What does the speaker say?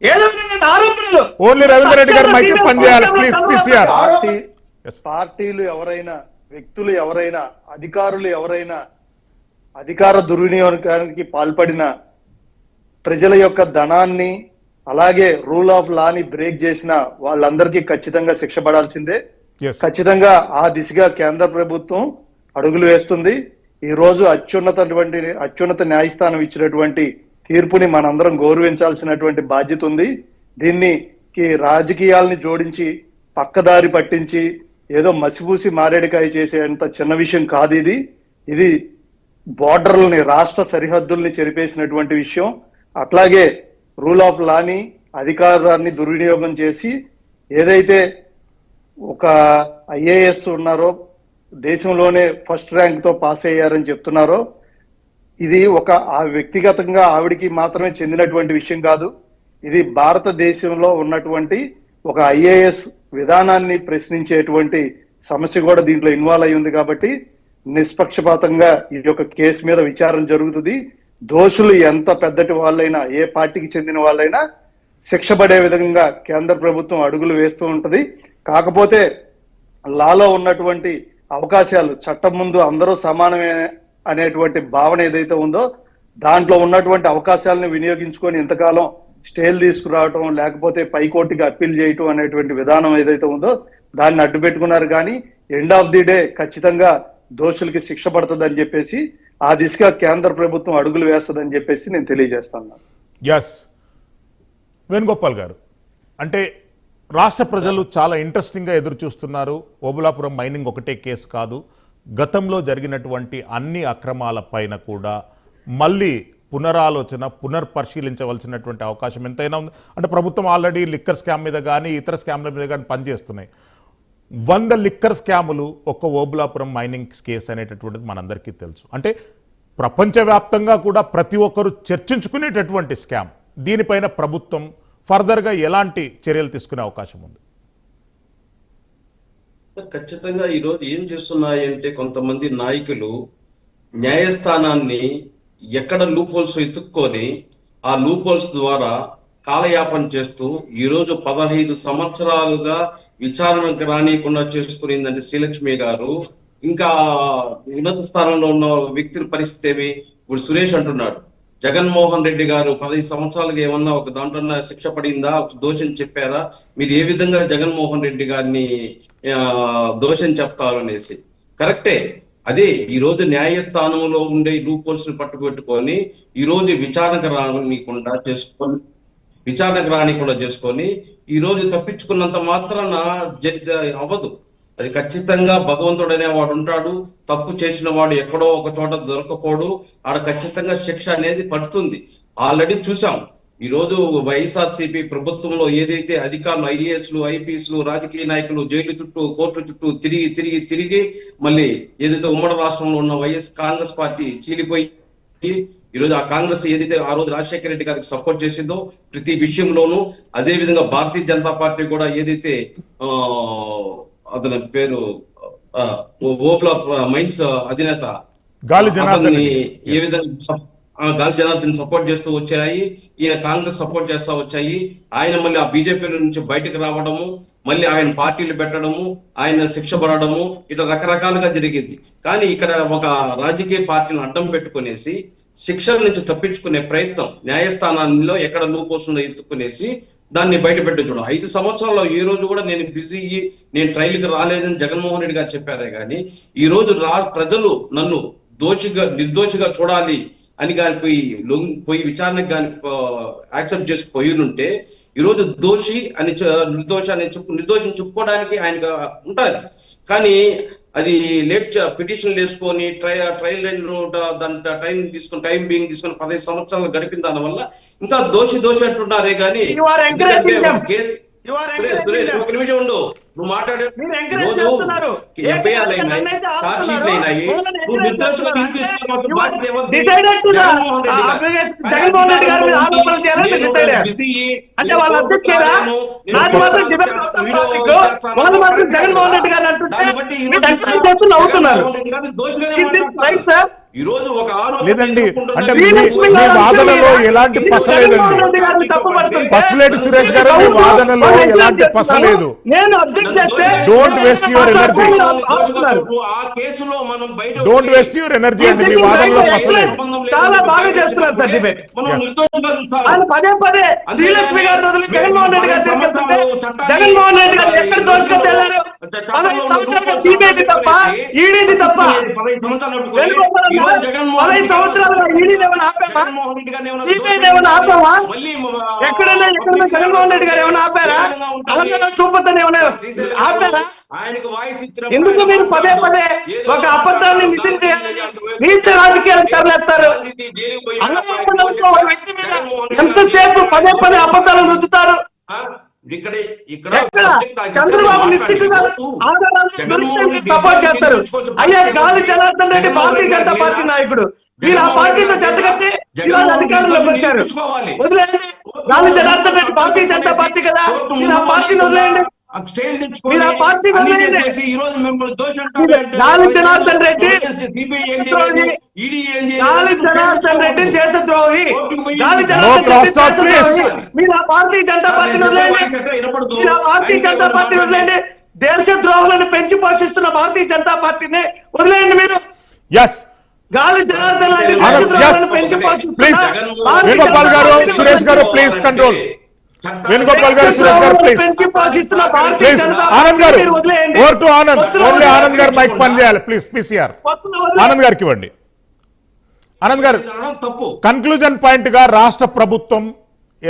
ఏదో విధంగా ఆరోపణలు ఓన్లీ రవీంద్ర రెడ్డి గారు మైక్ పనిచేయాలి ప్లీజ్ పీసీఆర్. పార్టీలు ఎవరైనా, వ్యక్తులు ఎవరైనా, అధికారులు ఎవరైనా అధికార దుర్వినియోగానికి పాల్పడిన, ప్రజల యొక్క ధనాన్ని అలాగే రూల్ ఆఫ్ లాని బ్రేక్ చేసిన వాళ్ళందరికీ ఖచ్చితంగా శిక్ష పడాల్సిందే. ఖచ్చితంగా ఆ దిశగా కేంద్ర ప్రభుత్వం అడుగులు వేస్తుంది. ఈ రోజు అత్యున్నత న్యాయస్థానం ఇచ్చినటువంటి తీర్పుని మనందరం గౌరవించాల్సినటువంటి బాధ్యత ఉంది. దీన్ని రాజకీయాలని జోడించి పక్కదారి పట్టించి ఏదో మసిపూసి మారేడికాయ చేసేంత చిన్న విషయం కాదు ఇది. ఇది బోర్డర్లని, రాష్ట్ర సరిహద్దుల్ని చెరిపేసినటువంటి విషయం. అట్లాగే రూల్ ఆఫ్ లాని, అధికారాన్ని దుర్వినియోగం చేసి ఏదైతే ఒక ఐఏఎస్ ఉన్నారో, దేశంలోనే ఫస్ట్ ర్యాంక్ తో పాస్ అయ్యారని చెప్తున్నారో, ఇది వ్యక్తిగతంగా ఆవిడికి మాత్రమే చెందినటువంటి విషయం కాదు. ఇది భారతదేశంలో ఉన్నటువంటి ఒక ఐఏఎస్ విధానాన్ని ప్రశ్నించేటువంటి సమస్య కూడా దీంట్లో ఇన్వాల్వ్ అయి ఉంది. కాబట్టి నిష్పక్షపాతంగా ఈ యొక్క కేసు మీద విచారణ జరుగుతుంది. దోషులు ఎంత పెద్దటి వాళ్ళైనా, ఏ పార్టీకి చెందిన వాళ్ళైనా శిక్ష పడే విధంగా కేంద్ర ప్రభుత్వం అడుగులు వేస్తూ ఉంటది. కాకపోతే లాలో ఉన్నటువంటి అవకాశాలు, చట్టం ముందు అందరూ సమానమే అనేటువంటి భావన ఏదైతే ఉందో, దాంట్లో ఉన్నటువంటి అవకాశాలను వినియోగించుకొని ఇంతకాలం స్టేలు తీసుకురావటం, లేకపోతే పైకోర్టుకి అప్పీల్ చేయటం అనేటువంటి విధానం ఏదైతే ఉందో దాన్ని అడ్డు పెట్టుకున్నారు. కానీ ఎండ్ ఆఫ్ ది డే ఖచ్చితంగా దోషులకి శిక్ష పడుతుందని చెప్పేసి ఆ దిశగా కేంద్ర ప్రభుత్వం అడుగులు వేస్తుందని చెప్పేసి నేను తెలియజేస్తాను. ఎస్ వేణుగోపాల్ గారు, అంటే రాష్ట్ర ప్రజలు చాలా ఇంట్రెస్టింగ్గా ఎదురు చూస్తున్నారు. ఓబులాపురం మైనింగ్ ఒకటే కేసు కాదు, గతంలో జరిగినటువంటి అన్ని అక్రమాల పైన కూడా మళ్ళీ పునరాలోచన, పునర్పరిశీలించవలసినటువంటి అవకాశం ఎంతైనా ఉంది. అంటే ప్రభుత్వం ఆల్రెడీ లిక్కర్ స్కామ్ మీద కానీ ఇతర స్కామ్ల మీద కానీ పనిచేస్తున్నాయి. 100 లిక్కర్ స్కాములు ఒక్క ఓబులాపురం మైనింగ్ కేసు అనేటటువంటిది మనందరికీ తెలుసు. అంటే ప్రపంచవ్యాప్తంగా కూడా ప్రతి ఒక్కరూ చర్చించుకునేటటువంటి స్కామ్. దీనిపైన ప్రభుత్వం ఫర్దర్గా ఎలాంటి చర్యలు తీసుకునే అవకాశం ఉంది? ఖచ్చితంగా ఈరోజు ఏం చేస్తున్నాయంటే కొంతమంది నాయకులు న్యాయస్థానాన్ని ఎక్కడ లూప్ హోల్స్ ఎత్తుక్కొని ఆ లూప్ హోల్స్ ద్వారా కాలయాపన చేస్తూ ఈరోజు 15 సంవత్సరాలుగా విచారణకు రానియకుండా చేసుకునేందంటే శ్రీలక్ష్మి గారు. ఇంకా ఉన్నత స్థానంలో ఉన్న వ్యక్తుల పరిస్థితి ఏమి? ఇప్పుడు సురేష్ అంటున్నాడు, జగన్మోహన్ రెడ్డి గారు 15 సంవత్సరాలుగా ఏమన్నా ఒక దాంట్లో శిక్ష పడిందా, దోషం చెప్పారా? మీరు ఏ విధంగా జగన్మోహన్ రెడ్డి గారిని దోషం చెప్తారు అనేసి. కరెక్టే, అదే ఈ రోజు న్యాయస్థానంలో ఉండే లూప్ హోల్స్ ని పట్టుపెట్టుకొని ఈ రోజు విచారణకు రానికుండా చేసుకొని ఈ రోజు తప్పించుకున్నంత మాత్రాన అవ్వదు. అది ఖచ్చితంగా భగవంతుడు అనేవాడు ఉంటాడు. తప్పు చేసిన వాడు ఎక్కడో ఒక చోట దొరకపోడు, ఆడ ఖచ్చితంగా శిక్ష అనేది పడుతుంది. ఆల్రెడీ చూసాం. ఈ రోజు వైఎస్ఆర్సీపీ ప్రభుత్వంలో ఏదైతే అధికారులు, ఐఏఎస్లు, ఐపీఎస్లు, రాజకీయ నాయకులు జైలు చుట్టూ, కోర్టు చుట్టూ తిరిగి మళ్ళీ ఏదైతే ఉమ్మడి రాష్ట్రంలో ఉన్న కాంగ్రెస్ పార్టీ చీలిపోయి ఈరోజు ఆ కాంగ్రెస్ ఏదైతే ఆ రోజు రాజశేఖర రెడ్డి గారికి సపోర్ట్ చేసిందో ప్రతి విషయంలోనూ, అదే విధంగా భారతీయ జనతా పార్టీ కూడా ఏదైతే అతని పేరు ఓబ్లా మైన్స్ అధినేత అతన్ని ఏ విధంగా గాలి జనార్దన్ సపోర్ట్ చేస్తూ వచ్చాయి, ఈయన కాంగ్రెస్ సపోర్ట్ చేస్తూ వచ్చాయి. ఆయన మళ్ళీ ఆ బీజేపీ నుంచి బయటకు రావడము, మళ్ళీ ఆయన పార్టీలు పెట్టడము, ఆయన శిక్ష పడడము, ఇట్లా రకరకాలుగా జరిగింది. కానీ ఇక్కడ ఒక రాజకీయ పార్టీని అడ్డం పెట్టుకునేసి శిక్షల నుంచి తప్పించుకునే ప్రయత్నం, న్యాయస్థానాల్లో ఎక్కడ లూప్ వస్తుందో ఎత్తుకునేసి దాన్ని బయట పెట్టి చూడడం. 5 సంవత్సరాల్లో ఈ రోజు కూడా నేను బిజీ, నేను ట్రైల్కి రాలేదని జగన్మోహన్ రెడ్డి గారు చెప్పారే కానీ ఈ రోజు ప్రజలు నన్ను నిర్దోషిగా చూడాలి అని కానీ పోయి విచారణకు కానీ యాక్సెప్ట్ చేసి పోయినుంటే ఈరోజు దోషి అని నిర్దోషిని చెప్పుకోవడానికి ఆయనకు ఉంటుంది. కానీ అది లేట్ పిటిషన్లు వేసుకొని ట్రయల్ దాని టైం తీసుకొని 15 సంవత్సరాలు గడిపిన దాని వల్ల ఇంకా దోషి అంటున్నారే కానీ కేసు. సురేష్ ఒక నిమిషం ఉండు, నువ్వు మాట్లాడే ఎఫ్ఐఆర్లు అయినాయి, చార్జ్ షీట్లు అయినాయి, నువ్వు నిర్దోషులు ఈ రోజు ఒక ఆరోపణ లేదండి, ఎదుర్కొంటున్న అంటే వ్యక్తి శ్రీలక్ష్మి మీ గారు వాదనలో అంశం ఎలాంటి మీద పస జగన్మోహన్ లేదండి. రెడ్డి గారిని తప్పుపడుతుంటే పసుపులేటి సురేష్ గారు మీ వాదనలో ఎలాంటి పస లేదు. నేను అబ్జెక్ట్ చేస్తే Don't waste your energy. ఆ కేసులో మనం బయట డోంట్ వేస్ట్ యువర్ ఎనర్జీ అండి, మీ వాదనలో పస లేదు. చాలా బాగా చేస్తున్నారు సార్ డిబేట్. మనం Yes. నిర్దోషులుగా చూస్తారు. ఆయన పదే పదే శ్రీలక్ష్మి గారిని వదిలి జగన్మోహన్ రెడ్డి గారు చేస్తుంటే జగన్మోహన్ రెడ్డి గారు ఎక్కడ దోషగా తెల్లారు? 15 సంవత్సరాలుగా సిబిఐది తప్ప ఈడీది తప్ప 15 సంవత్సరాలుగా ఈడీని ఏమైనా ఆపామా? సిబిఐని ఏమైనా ఆపామా? ఎక్కడైనా జగన్మోహన్ రెడ్డి గారు ఏమైనా ఆపారా? అలంకరణ చూపొద్దని ఏమైనా ఆపారా? ఎందుకు మీరు పదే పదే ఒక అబద్ధాన్ని నిజం చేయాలని నీచ రాజకీయాలకు తరలేస్తారు? అలంకరణలో ఒక వ్యక్తి మీద ఎంతసేపు పదే పదే అబద్ధాలు రుద్దుతారు? ఇక్కడ ఎక్కడ చంద్రబాబు నిశ్చితంగా ఆధారాలను దొరికితే సపోర్ట్ చేస్తారు. అయ్యా గాలి జనార్దన్ రెడ్డి భారతీయ జనతా పార్టీ నాయకుడు, మీరు ఆ పార్టీతో జతకట్టి ఈరోజు అధికారంలోకి వచ్చారు. వదిలేయండి, గాలి జనార్దన్ రెడ్డి భారతీయ జనతా పార్టీ కదా, మీరు ఆ పార్టీని వదిలేయండి. మీరు ఆ పార్టీని వదిలేయండి. గాలి జనార్దన్ రెడ్డి గాలి జనార్దన్ రెడ్డి దేశద్రోహి, గాలి జనార్దన్ రెడ్డి దేశద్రోహి. మీరు ఆ భారతీయ జనతా పార్టీని వదిలేయండి. మీరు ఆ భారతీయ జనతా పార్టీని వదిలేయండి. దేశద్రోహులను పెంచి పోషిస్తున్న భారతీయ జనతా పార్టీని వదిలేయండి. మీరు ఎస్ గాలి జనార్దన్ రెడ్డి Yes. దేశద్రోహులను పెంచి Please. పోషిస్తున్న వేణుగోపాల్ గారు, సురేష్ గారు, ప్లీజ్ కంట్రోల్. వేణుగోపాల్ గారు, సురేష్ గారు, ప్లీజ్ పెంచి పోషిస్తున్న భారతీయ ప్లీజ్. జనతా ఆనంద్ గారు, పార్టీని మీరు వదిలేయండి. Over to Anand. Only Anand గారు మైక్ పని చేయాలి ప్లీజ్. పీసీఆర్ ఆనంద్ గారికి ఇవ్వండి. ఆనంద్ గారు, తప్పు కన్క్లూజన్ పాయింట్ గా రాష్ట్ర ప్రభుత్వం